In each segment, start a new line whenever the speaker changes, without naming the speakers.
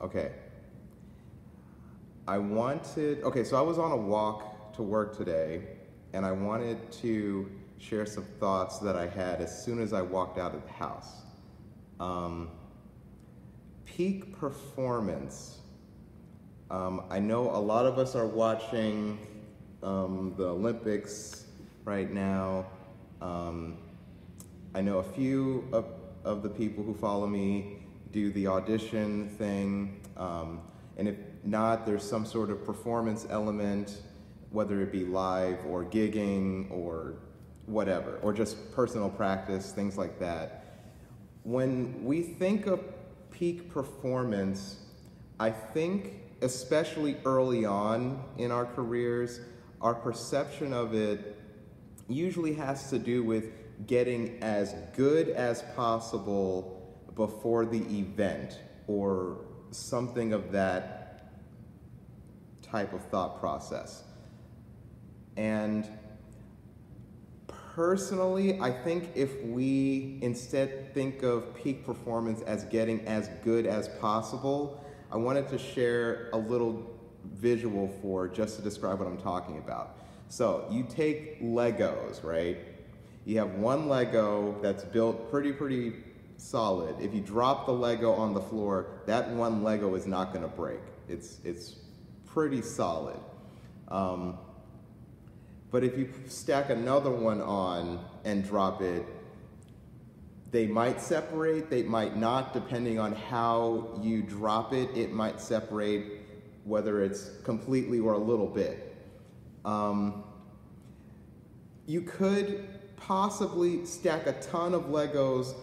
Okay. So I was on a walk to work today, and I wanted to share some thoughts that I had as soon as I walked out of the house. Peak performance. I know a lot of us are watching the Olympics right now. I know a few of the people who follow me do the audition thing, and if not, there's some sort of performance element, whether it be live or gigging or whatever, or just personal practice, things like that. When we think of peak performance, I think, especially early on in our careers, our perception of it usually has to do with getting as good as possible before the event, or something of that type of thought process. And personally, I think if we instead think of peak performance as getting as good as possible, I wanted to share a little visual just to describe what I'm talking about. So you take Legos, right? You have one Lego that's built pretty solid. If you drop the Lego on the floor, that one Lego is not going to break. It's pretty solid. But if you stack another one on and drop it, they might separate, they might not, depending on how you drop it. It might separate, whether it's completely or a little bit. You could possibly stack a ton of Legos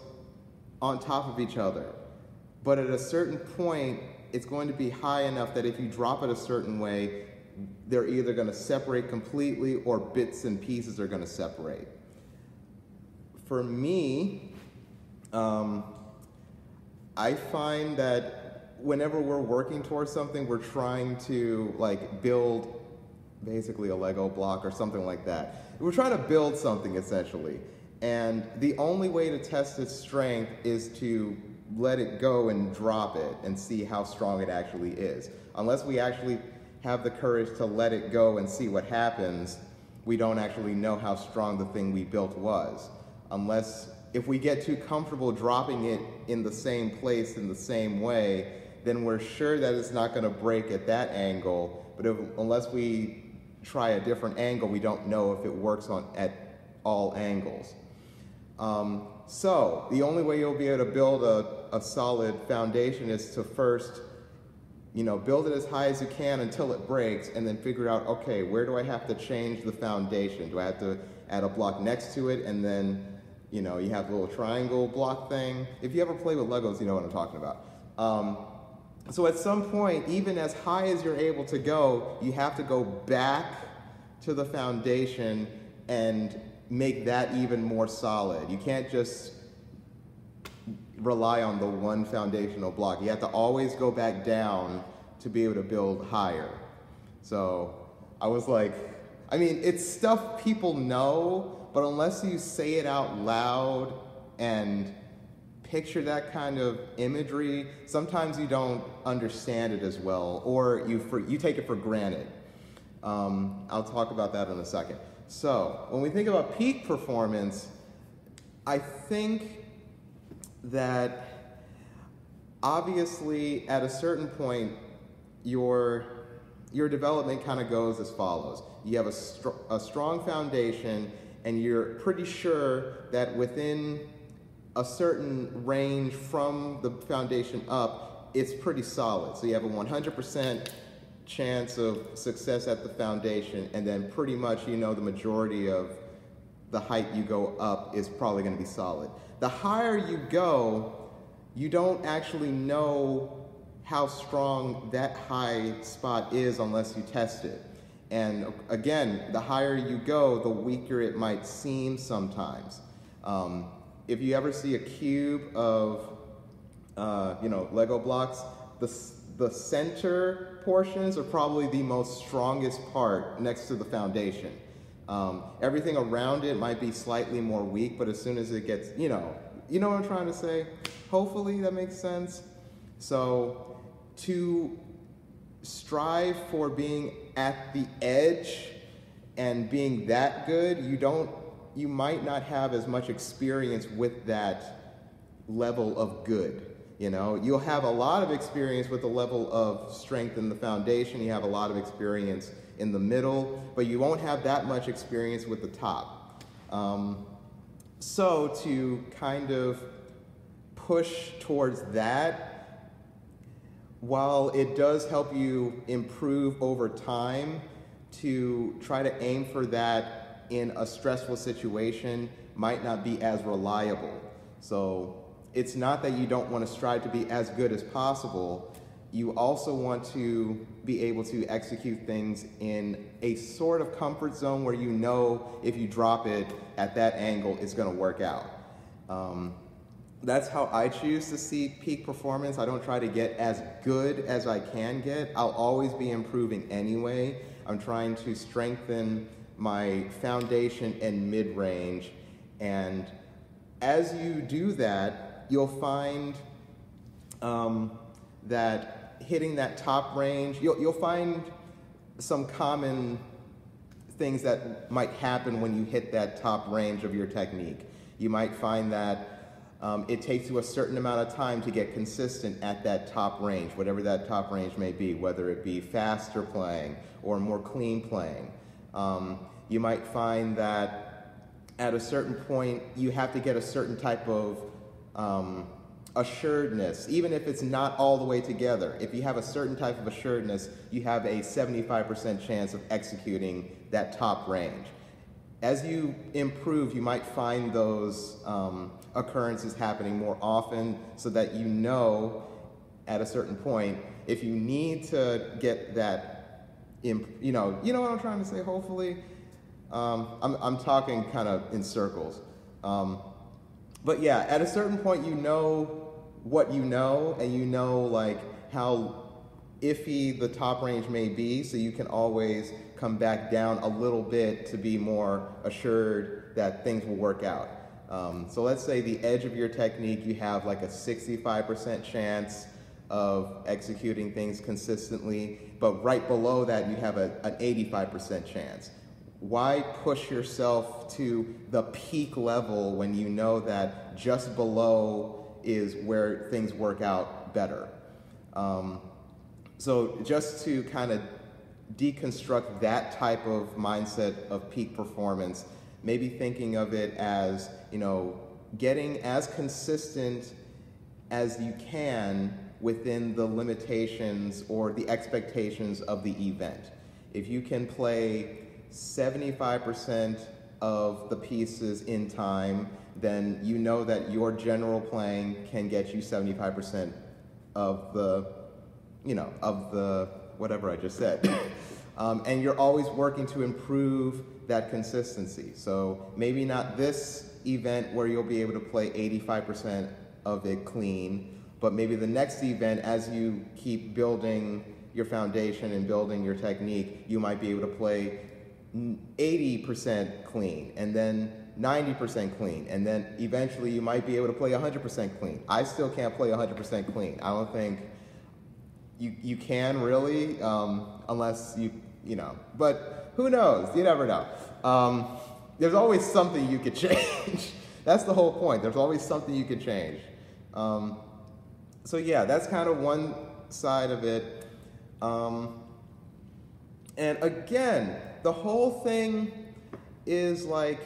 on top of each other, but at a certain point, it's going to be high enough that if you drop it a certain way, they're either going to separate completely or bits and pieces are going to separate. For me, I find that whenever we're working towards something, we're trying to build basically a Lego block or something like that. We're trying to build something essentially. And the only way to test its strength is to let it go and drop it and see how strong it actually is. Unless we actually have the courage to let it go and see what happens, we don't actually know how strong the thing we built was. If we get too comfortable dropping it in the same place in the same way, then we're sure that it's not going to break at that angle. But unless we try a different angle, we don't know if it works at all angles. So the only way you'll be able to build a solid foundation is to first, build it as high as you can until it breaks, and then figure out, okay, where do I have to change the foundation? Do I have to add a block next to it, and then, you have a little triangle block thing? If you ever play with Legos, you know what I'm talking about. So at some point, even as high as you're able to go, you have to go back to the foundation and make that even more solid. You can't just rely on the one foundational block. You have to always go back down to be able to build higher. So I was like, it's stuff people know, but unless you say it out loud and picture that kind of imagery, sometimes you don't understand it as well, or you take it for granted. I'll talk about that in a second. So when we think about peak performance, I think that obviously at a certain point, your development kind of goes as follows. You have a strong foundation, and you're pretty sure that within a certain range from the foundation up, it's pretty solid. So you have a 100% chance of success at the foundation, and then pretty much the majority of the height you go up is probably going to be solid. The higher you go, you don't actually know how strong that high spot is unless you test it. And again, the higher you go, the weaker it might seem sometimes. If you ever see a cube of Lego blocks, the center portions are probably the most strongest part next to the foundation. Everything around it might be slightly more weak, but as soon as it gets, you know what I'm trying to say? Hopefully that makes sense. So to strive for being at the edge and being that good, you might not have as much experience with that level of good. You'll have a lot of experience with the level of strength in the foundation. You have a lot of experience in the middle, but you won't have that much experience with the top. So to kind of push towards that, while it does help you improve over time, to try to aim for that in a stressful situation might not be as reliable. So it's not that you don't want to strive to be as good as possible. You also want to be able to execute things in a sort of comfort zone where you know if you drop it at that angle, it's going to work out. That's how I choose to see peak performance. I don't try to get as good as I can get. I'll always be improving anyway. I'm trying to strengthen my foundation and mid-range. And as you do that, you'll find that hitting that top range, you'll find some common things that might happen when you hit that top range of your technique. You might find that it takes you a certain amount of time to get consistent at that top range, whatever that top range may be, whether it be faster playing or more clean playing. You might find that at a certain point, you have to get a certain type of assuredness, even if it's not all the way together. If you have a certain type of assuredness, you have a 75% chance of executing that top range. As you improve, you might find those occurrences happening more often, so that you know at a certain point, if you need to get that, you know what I'm trying to say, hopefully? I'm talking kind of in circles. But yeah, at a certain point, you know what you know, and you know like how iffy the top range may be, so you can always come back down a little bit to be more assured that things will work out. So let's say the edge of your technique, you have like a 65% chance of executing things consistently, but right below that, you have an 85% chance. Why push yourself to the peak level when you know that just below is where things work out better? So just to kind of deconstruct that type of mindset of peak performance, maybe thinking of it as, getting as consistent as you can within the limitations or the expectations of the event. If you can play 75% of the pieces in time, then you know that your general playing can get you 75% of the, whatever I just said. And you're always working to improve that consistency. So maybe not this event where you'll be able to play 85% of it clean, but maybe the next event, as you keep building your foundation and building your technique, you might be able to play 80% clean, and then 90% clean, and then eventually you might be able to play 100% clean. I still can't play 100% clean. I don't think you can really, unless but who knows? You never know. There's always something you could change. That's the whole point. There's always something you could change. So yeah, that's kind of one side of it. And again, the whole thing is like,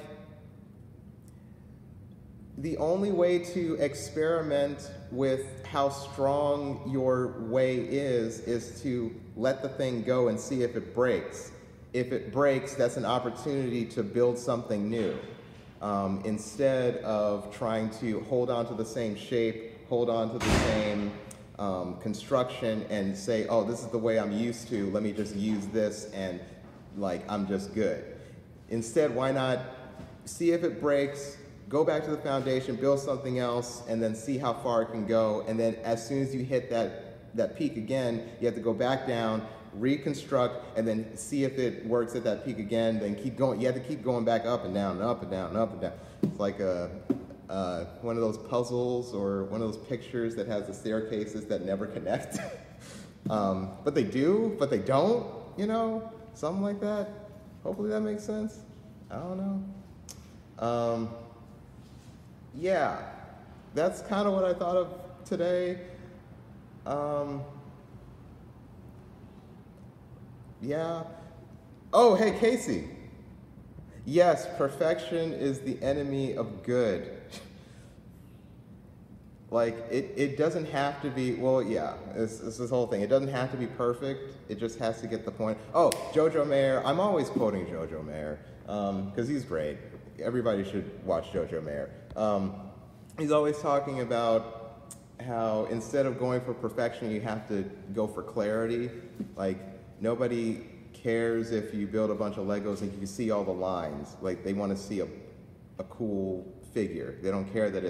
the only way to experiment with how strong your way is to let the thing go and see if it breaks. If it breaks, that's an opportunity to build something new. Instead of trying to hold on to the same shape, hold on to the same construction and say, oh, this is the way I'm used to, let me just use this and I'm just good. Instead, why not see if it breaks, go back to the foundation, build something else, and then see how far it can go. And then as soon as you hit that peak again, you have to go back down, reconstruct, and then see if it works at that peak again, then keep going. You have to keep going back up and down and up and down and up and down. It's like one of those puzzles or one of those pictures that has the staircases that never connect. But they do, but they don't, something like that. Hopefully that makes sense. I don't know. Yeah, that's kind of what I thought of today. Yeah. Oh, hey, Casey. Yes, perfection is the enemy of good. Like, it doesn't have to be, well, yeah, it's this whole thing. It doesn't have to be perfect. It just has to get the point. Oh, Jojo Mayer. I'm always quoting Jojo Mayer because he's great. Everybody should watch Jojo Mayer. He's always talking about how instead of going for perfection, you have to go for clarity. Like, nobody cares if you build a bunch of Legos and you can see all the lines. Like, they want to see a cool figure. They don't care that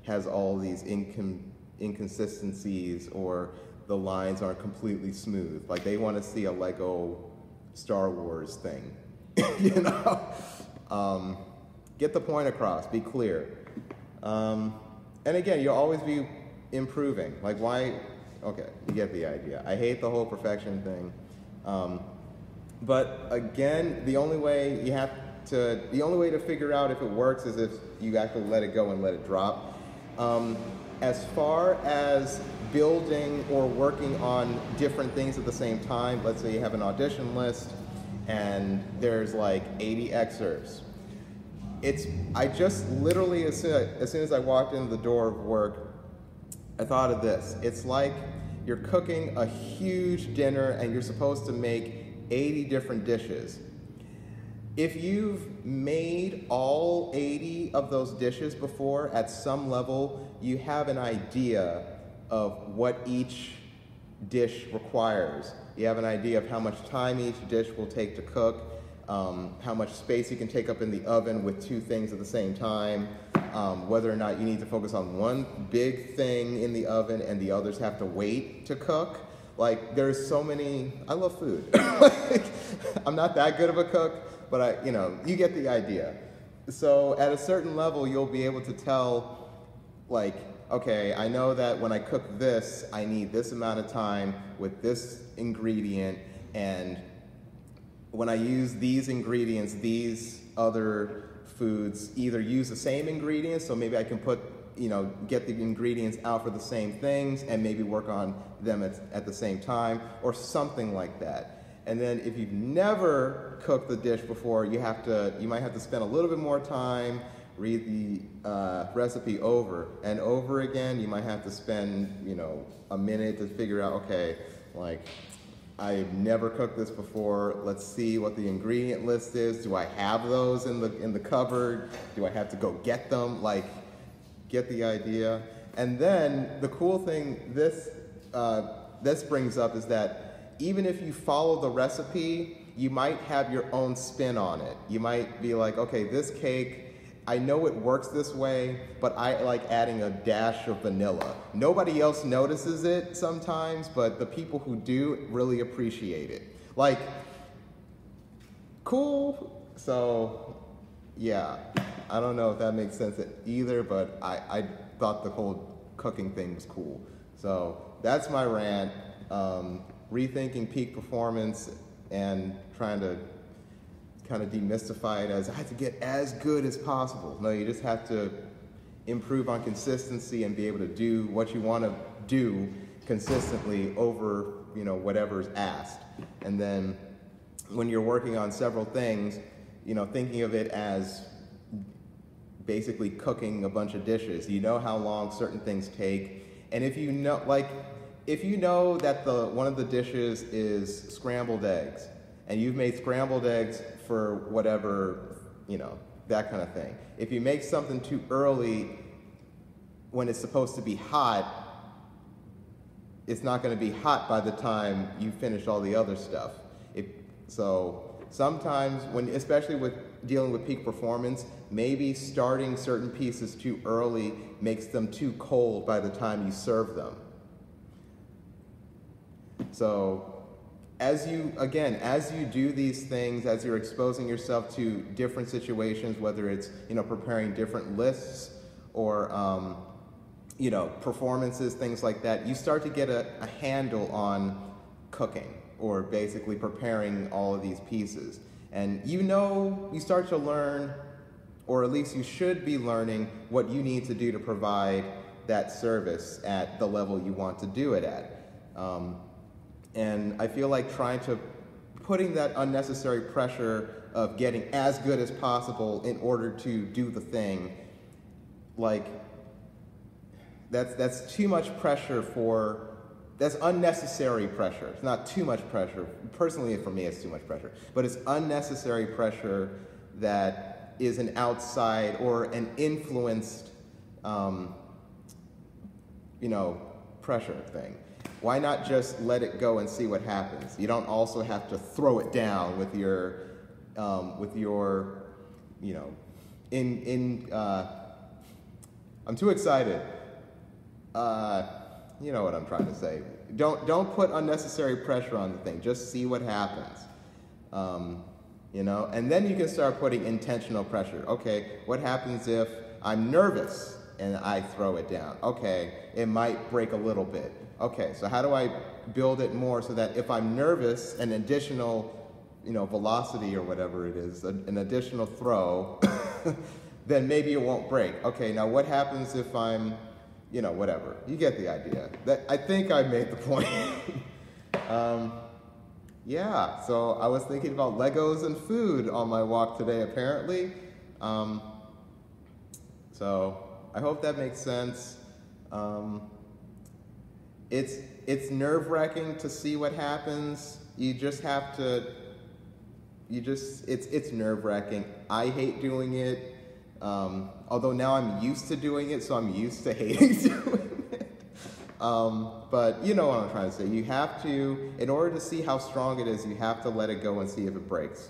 has all these inconsistencies or the lines aren't completely smooth. Like, they want to see a Lego Star Wars thing, Get the point across, be clear. And again, you'll always be improving. Like, why? Okay, you get the idea. I hate the whole perfection thing. But again, the only way to figure out if it works is if you actually let it go and let it drop. As far as building or working on different things at the same time, let's say you have an audition list and there's like 80 excerpts. I just literally, as soon as I walked in the door of work, I thought of this. It's like you're cooking a huge dinner and you're supposed to make 80 different dishes. If you've made all 80 of those dishes before, at some level, you have an idea of what each dish requires. You have an idea of how much time each dish will take to cook, how much space you can take up in the oven with two things at the same time, whether or not you need to focus on one big thing in the oven and the others have to wait to cook. Like, there's so many, I love food. I'm not that good of a cook, but you get the idea. So at a certain level, you'll be able to tell, like, okay, I know that when I cook this, I need this amount of time with this ingredient, and when I use these ingredients, these other foods either use the same ingredients, so maybe I can get the ingredients out for the same things and maybe work on them at the same time, or something like that. And then if you've never cooked the dish before, you might have to spend a little bit more time, read the recipe over and over again. You might have to spend, a minute to figure out, okay, like, I've never cooked this before. Let's see what the ingredient list is. Do I have those in the cupboard? Do I have to go get them? Like, get the idea. And then the cool thing this brings up is that even if you follow the recipe, you might have your own spin on it. You might be like, okay, this cake, I know it works this way, but I like adding a dash of vanilla. Nobody else notices it sometimes, but the people who do really appreciate it. Like, cool. So, yeah, I don't know if that makes sense either, but I thought the whole cooking thing was cool. So that's my rant. Rethinking peak performance and trying to kind of demystify it as I have to get as good as possible. No, you just have to improve on consistency and be able to do what you want to do consistently over, whatever's asked. And then when you're working on several things, thinking of it as basically cooking a bunch of dishes. You know how long certain things take. And if you know that one of the dishes is scrambled eggs, and you've made scrambled eggs for whatever, that kind of thing. If you make something too early when it's supposed to be hot, it's not going to be hot by the time you finish all the other stuff. So sometimes, especially with dealing with peak performance, maybe starting certain pieces too early makes them too cold by the time you serve them. So as you do these things, as you're exposing yourself to different situations, whether it's preparing different lists or performances, things like that, you start to get a handle on cooking, or basically preparing all of these pieces. And you start to learn, or at least you should be learning, what you need to do to provide that service at the level you want to do it at. And I feel like putting that unnecessary pressure of getting as good as possible in order to do the thing, like, that's too much pressure that's unnecessary pressure. It's not too much pressure. Personally, for me, it's too much pressure. But it's unnecessary pressure that is an outside or an influenced, pressure thing. Why not just let it go and see what happens? You don't also have to throw it down with your I'm too excited. You know what I'm trying to say. Don't put unnecessary pressure on the thing. Just see what happens. And then you can start putting intentional pressure. Okay, what happens if I'm nervous and I throw it down? Okay, it might break a little bit. Okay, so how do I build it more so that if I'm nervous, an additional, velocity or whatever it is, an additional throw, then maybe it won't break. Okay, now what happens if I'm, whatever. You get the idea. I think I made the point. Yeah, so I was thinking about Legos and food on my walk today, apparently. So I hope that makes sense. It's nerve-wracking to see what happens. You just have to, it's nerve-wracking. I hate doing it. Although now I'm used to doing it, so I'm used to hating doing it. But you know what I'm trying to say. You have to, in order to see how strong it is, you have to let it go and see if it breaks.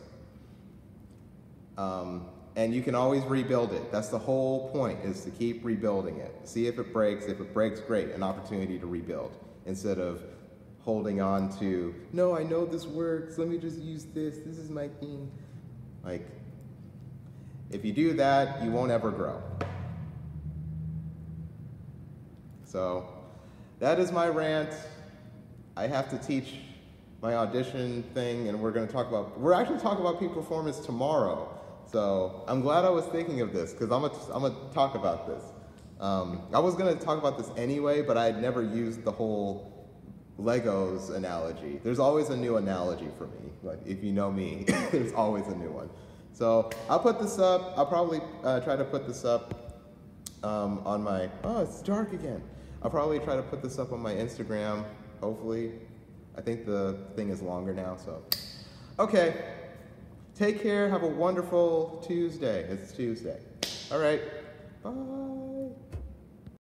And you can always rebuild it. That's the whole point, is to keep rebuilding it. See if it breaks. If it breaks, great, an opportunity to rebuild. Instead of holding on to, no, I know this works, let me just use this is my thing. Like, if you do that, you won't ever grow. So, that is my rant. I have to teach my audition thing, and we're actually talking about peak performance tomorrow. So, I'm glad I was thinking of this, because I'm gonna talk about this. I was gonna talk about this anyway, but I had never used the whole Legos analogy. There's always a new analogy for me. Like, if you know me, there's always a new one. So I'll put this up. I'll probably try to put this up on my, it's dark again. I'll probably try to put this up on my Instagram, hopefully. I think the thing is longer now, so. Okay, take care, have a wonderful Tuesday. It's Tuesday. All right, bye.